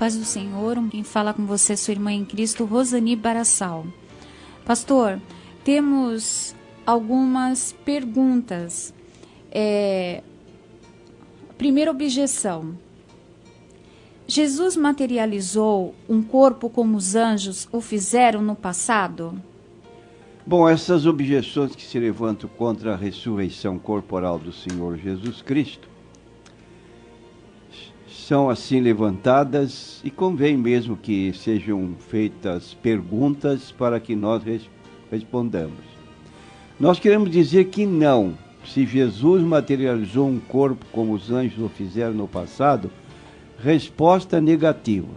Paz do Senhor, quem fala com você é sua irmã em Cristo, Rosani Barassal. Pastor, temos algumas perguntas. Primeira objeção. Jesus materializou um corpo como os anjos o fizeram no passado? Bom, essas objeções que se levantam contra a ressurreição corporal do Senhor Jesus Cristo são assim levantadas e convém mesmo que sejam feitas perguntas para que nós respondamos. Nós queremos dizer que não. Se Jesus materializou um corpo como os anjos o fizeram no passado, resposta negativa.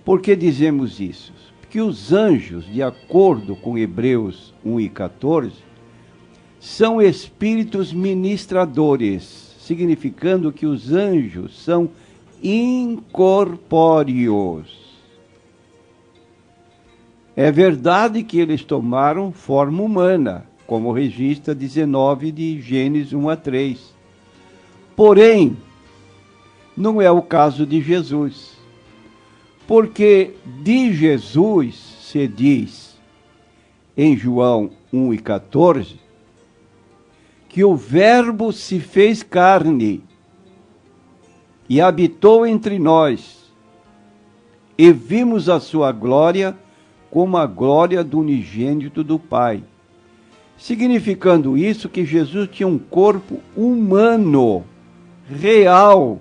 Por que dizemos isso? Porque os anjos, de acordo com Hebreus 1:14, são espíritos ministradores, significando que os anjos são incorpóreos. É verdade que eles tomaram forma humana, como registra 19 de Gênesis 1-3. Porém, não é o caso de Jesus. Porque de Jesus se diz, em João 1:14, que o Verbo se fez carne e habitou entre nós, e vimos a sua glória como a glória do unigênito do Pai. Significando isso que Jesus tinha um corpo humano, real,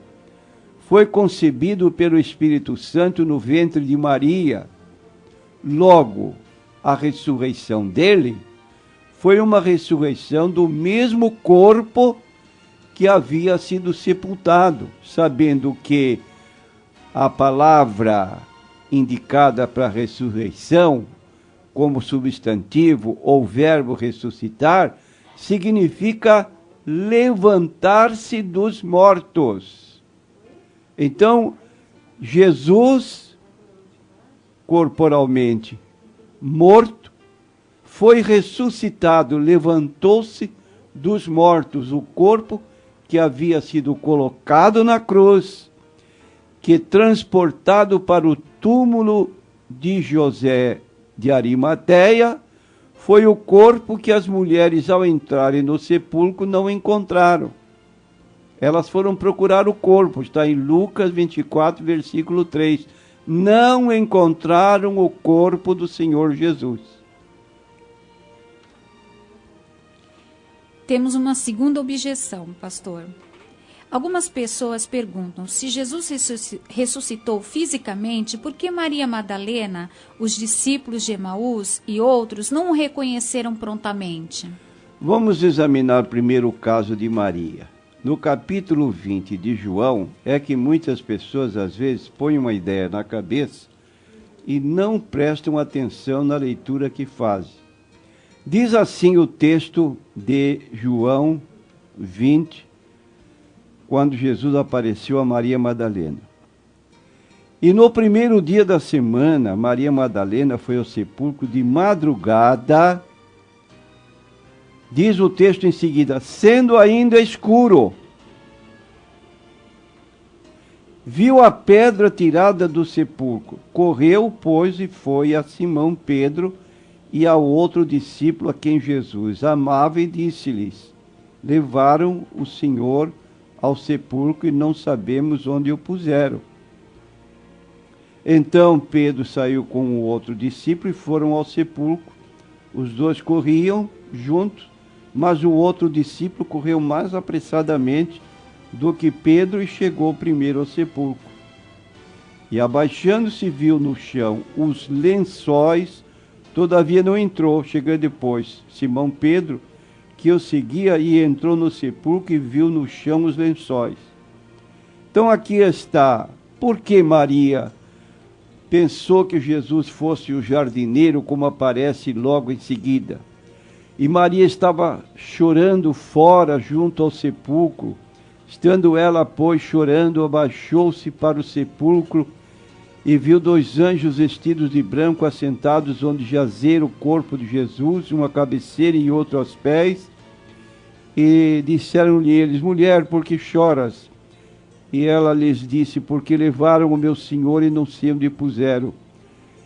foi concebido pelo Espírito Santo no ventre de Maria. Logo, a ressurreição dele foi uma ressurreição do mesmo corpo que havia sido sepultado, sabendo que a palavra indicada para a ressurreição, como substantivo ou verbo ressuscitar, significa levantar-se dos mortos. Então, Jesus, corporalmente morto, foi ressuscitado, levantou-se dos mortos, o corpo que havia sido colocado na cruz, que transportado para o túmulo de José de Arimateia, foi o corpo que as mulheres, ao entrarem no sepulcro, não encontraram. Elas foram procurar o corpo, está em Lucas 24, versículo 3. Não encontraram o corpo do Senhor Jesus. Temos uma segunda objeção, pastor. Algumas pessoas perguntam, se Jesus ressuscitou fisicamente, por que Maria Madalena, os discípulos de Emaús e outros não o reconheceram prontamente? Vamos examinar primeiro o caso de Maria. No capítulo 20 de João, é que muitas pessoas às vezes põem uma ideia na cabeça e não prestam atenção na leitura que fazem. Diz assim o texto de João 20, quando Jesus apareceu a Maria Madalena. E no primeiro dia da semana, Maria Madalena foi ao sepulcro de madrugada. Diz o texto em seguida, sendo ainda escuro, viu a pedra tirada do sepulcro. Correu, pois, e foi a Simão Pedro e ao outro discípulo a quem Jesus amava e disse-lhes, levaram o Senhor ao sepulcro e não sabemos onde o puseram. Então Pedro saiu com o outro discípulo e foram ao sepulcro. Os dois corriam juntos, mas o outro discípulo correu mais apressadamente do que Pedro e chegou primeiro ao sepulcro. E abaixando-se viu no chão os lençóis, todavia não entrou. Chegando depois Simão Pedro, que o seguia, e entrou no sepulcro e viu no chão os lençóis. Então aqui está, por que Maria pensou que Jesus fosse o jardineiro, como aparece logo em seguida? E Maria estava chorando fora, junto ao sepulcro. Estando ela, pois, chorando, abaixou-se para o sepulcro e viu dois anjos vestidos de branco assentados onde jazera o corpo de Jesus, um à cabeceira e outro aos pés. E disseram-lhe eles, mulher, por que choras? E ela lhes disse: porque levaram o meu senhor e não sei onde puseram.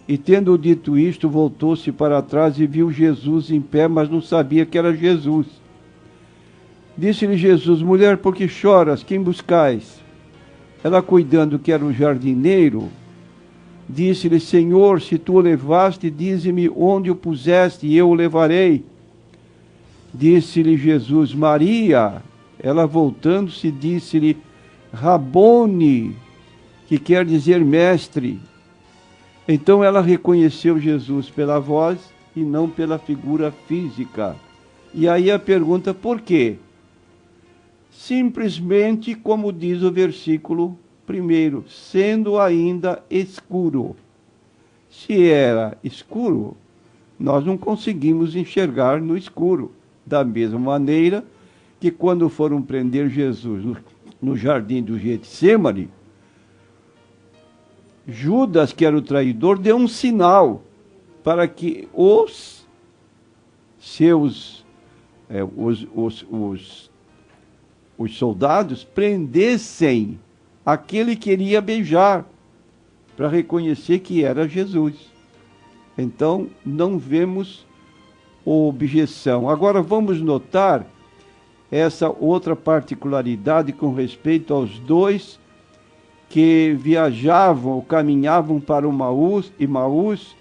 E tendo dito isto, voltou-se para trás e viu Jesus em pé, mas não sabia que era Jesus. Disse-lhe Jesus: mulher, por que choras? Quem buscais? Ela, cuidando que era o jardineiro, disse-lhe: Senhor, se tu o levaste, dize-me onde o puseste, e eu o levarei. Disse-lhe Jesus: Maria. Ela, voltando-se, disse-lhe: Rabone, que quer dizer mestre. Então ela reconheceu Jesus pela voz e não pela figura física. E aí a pergunta: por quê? Simplesmente como diz o versículo 1, sendo ainda escuro. Se era escuro, nós não conseguimos enxergar no escuro. Da mesma maneira que quando foram prender Jesus no jardim do Getsêmani, Judas, que era o traidor, deu um sinal para que os seus os soldados prendessem aquele que queria beijar, para reconhecer que era Jesus. Então, não vemos objeção. Agora, vamos notar essa outra particularidade com respeito aos dois que viajavam ou caminhavam para Emaús.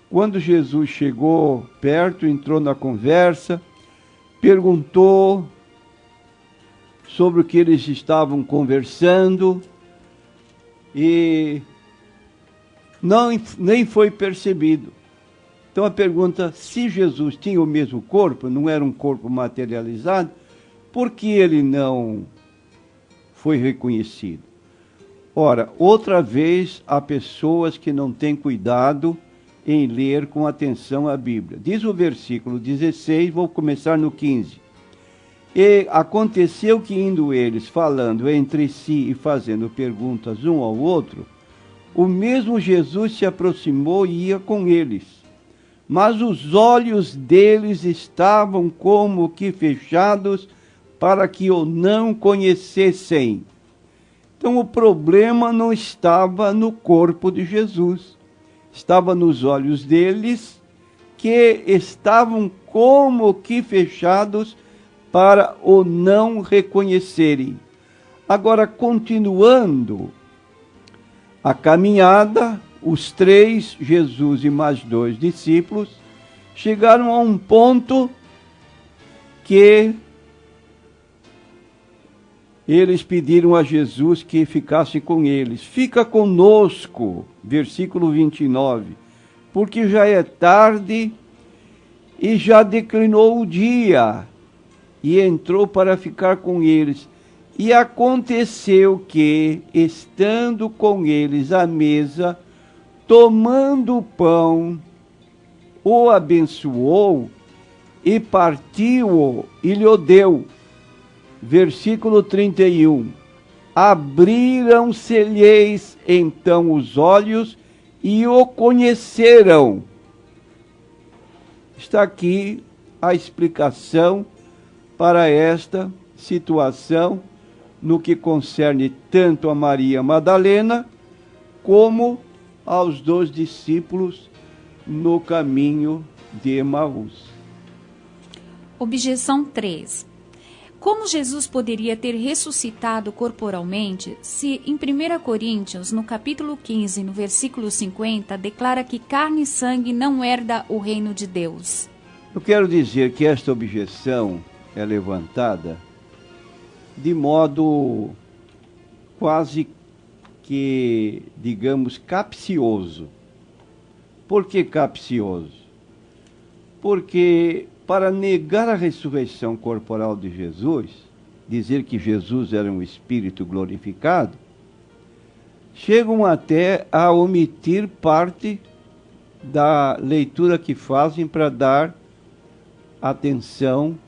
Quando Jesus chegou perto, entrou na conversa, perguntou sobre o que eles estavam conversando e nem foi percebido. Então a pergunta: se Jesus tinha o mesmo corpo, não era um corpo materializado, por que ele não foi reconhecido? Ora, outra vez, há pessoas que não têm cuidado em ler com atenção a Bíblia. Diz o versículo 16, vou começar no 15. E aconteceu que, indo eles falando entre si e fazendo perguntas um ao outro, o mesmo Jesus se aproximou e ia com eles. Mas os olhos deles estavam como que fechados, para que o não conhecessem. Então o problema não estava no corpo de Jesus, estava nos olhos deles, que estavam como que fechados para o não reconhecerem. Agora, continuando a caminhada, os três, Jesus e mais 2 discípulos, chegaram a um ponto que eles pediram a Jesus que ficasse com eles. Fica conosco, versículo 29, porque já é tarde e já declinou o dia. E entrou para ficar com eles. E aconteceu que, estando com eles à mesa, tomando o pão, o abençoou e partiu-o e lhe deu. Versículo 31. Abriram-se-lhes então os olhos e o conheceram. Está aqui a explicação para esta situação no que concerne tanto a Maria Madalena como aos 2 discípulos no caminho de Emaús. Objeção 3. Como Jesus poderia ter ressuscitado corporalmente se em 1 Coríntios, no capítulo 15, no versículo 50, declara que carne e sangue não herda o reino de Deus? Eu quero dizer que esta objeção é levantada de modo quase que, digamos, capcioso. Por que capcioso? Porque para negar a ressurreição corporal de Jesus, dizer que Jesus era um espírito glorificado, chegam até a omitir parte da leitura que fazem para dar atenção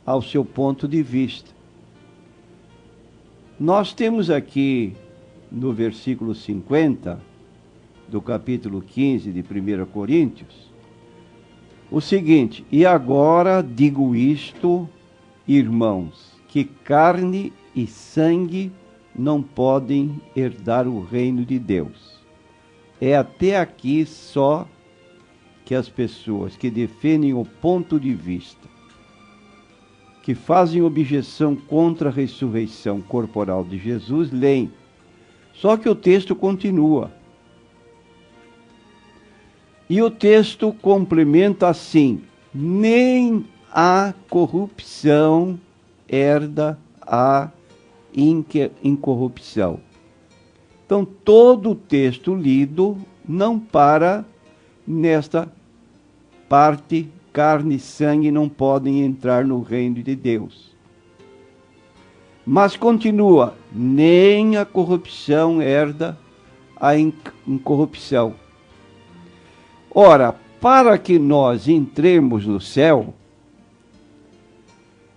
ao seu ponto de vista. Nós temos aqui no versículo 50 do capítulo 15 de 1 Coríntios o seguinte: e agora digo isto, irmãos, que carne e sangue não podem herdar o reino de Deus. É até aqui só que as pessoas que defendem o ponto de vista, que fazem objeção contra a ressurreição corporal de Jesus, leem. Só que o texto continua. E o texto complementa assim: nem a corrupção herda a incorrupção. Então, todo o texto lido não para nesta parte. Carne e sangue não podem entrar no reino de Deus. Mas continua: nem a corrupção herda a incorrupção. Ora, para que nós entremos no céu,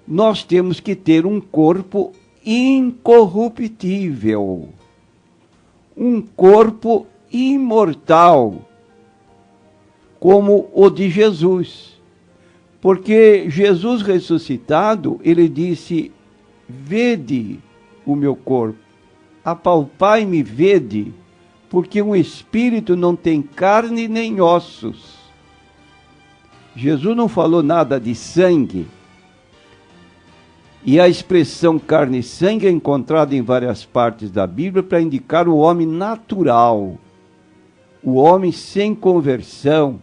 nós temos que ter um corpo incorruptível, um corpo imortal, como o de Jesus. Porque Jesus ressuscitado, ele disse: vede o meu corpo, apalpai-me, vede, porque um espírito não tem carne nem ossos. Jesus não falou nada de sangue. E a expressão carne e sangue é encontrada em várias partes da Bíblia para indicar o homem natural, o homem sem conversão,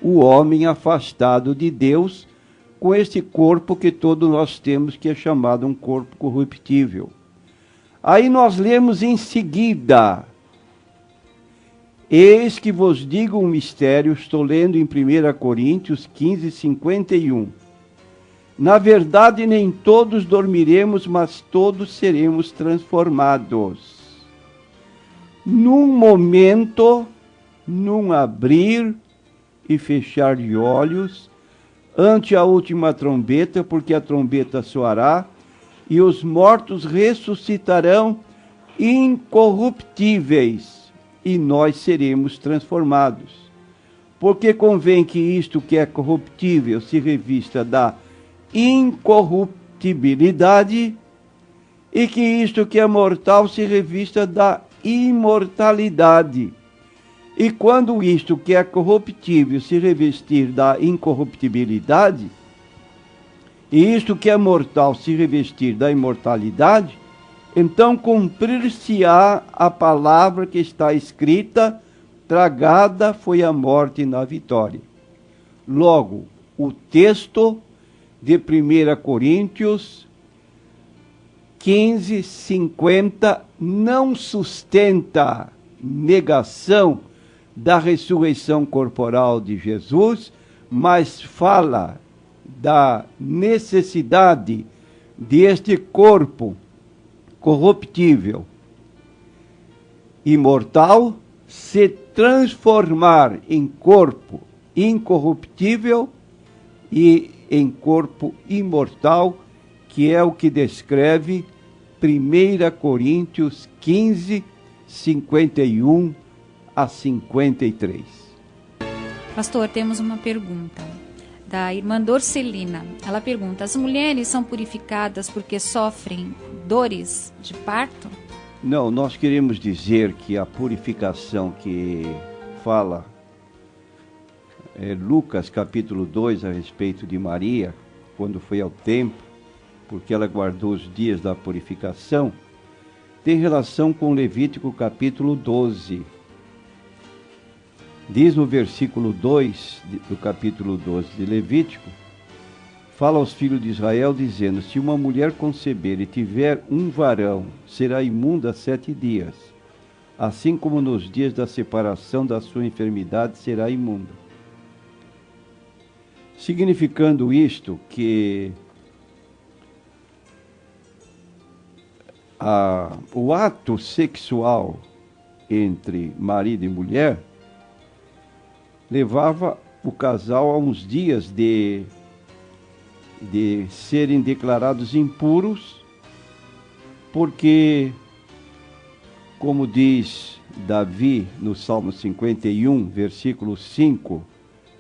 o homem afastado de Deus, com este corpo que todos nós temos, que é chamado um corpo corruptível. Aí nós lemos em seguida: eis que vos digo um mistério, estou lendo em 1 Coríntios 15, 51. Na verdade, nem todos dormiremos, mas todos seremos transformados. Num momento, num abrir e fechar de olhos, ante a última trombeta, porque a trombeta soará, e os mortos ressuscitarão incorruptíveis, e nós seremos transformados. Porque convém que isto que é corruptível se revista da incorruptibilidade, e que isto que é mortal se revista da imortalidade. E quando isto que é corruptível se revestir da incorruptibilidade, e isto que é mortal se revestir da imortalidade, então cumprir-se-á a palavra que está escrita: tragada foi a morte na vitória. Logo, o texto de 1 Coríntios 15, 50 não sustenta negação da ressurreição corporal de Jesus, mas fala da necessidade deste corpo corruptível, imortal, se transformar em corpo incorruptível e em corpo imortal, que é o que descreve 1 Coríntios 15, 51 a 53. Pastor, temos uma pergunta da irmã Dorcelina. Ela pergunta: as mulheres são purificadas porque sofrem dores de parto? Não, nós queremos dizer que a purificação que fala Lucas capítulo 2 a respeito de Maria, quando foi ao templo, porque ela guardou os dias da purificação, tem relação com Levítico capítulo 12. Diz no versículo 2 do capítulo 12 de Levítico, fala aos filhos de Israel, dizendo: se uma mulher conceber e tiver um varão, será imunda 7 dias, assim como nos dias da separação da sua enfermidade será imunda. Significando isto que o ato sexual entre marido e mulher levava o casal a uns dias de serem declarados impuros, porque, como diz Davi no Salmo 51, versículo 5,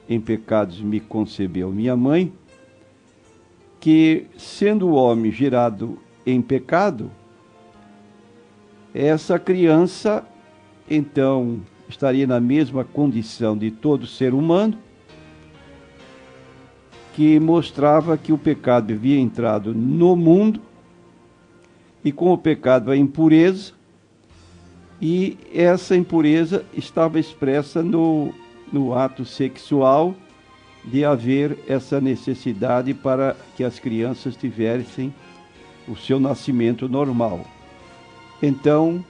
em pecados me concebeu minha mãe, que sendo o homem gerado em pecado, essa criança, então, estaria na mesma condição de todo ser humano, que mostrava que o pecado havia entrado no mundo, e com o pecado a impureza, e essa impureza estava expressa no ato sexual, de haver essa necessidade para que as crianças tivessem o seu nascimento normal. Então,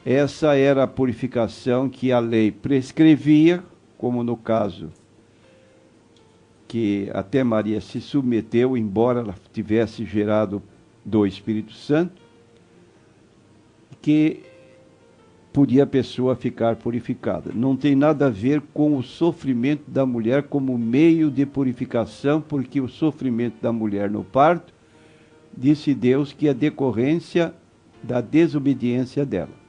essa era a purificação que a lei prescrevia, como no caso que até Maria se submeteu, embora ela tivesse gerado do Espírito Santo, que podia a pessoa ficar purificada. Não tem nada a ver com o sofrimento da mulher como meio de purificação, porque o sofrimento da mulher no parto, disse Deus que é decorrência da desobediência dela.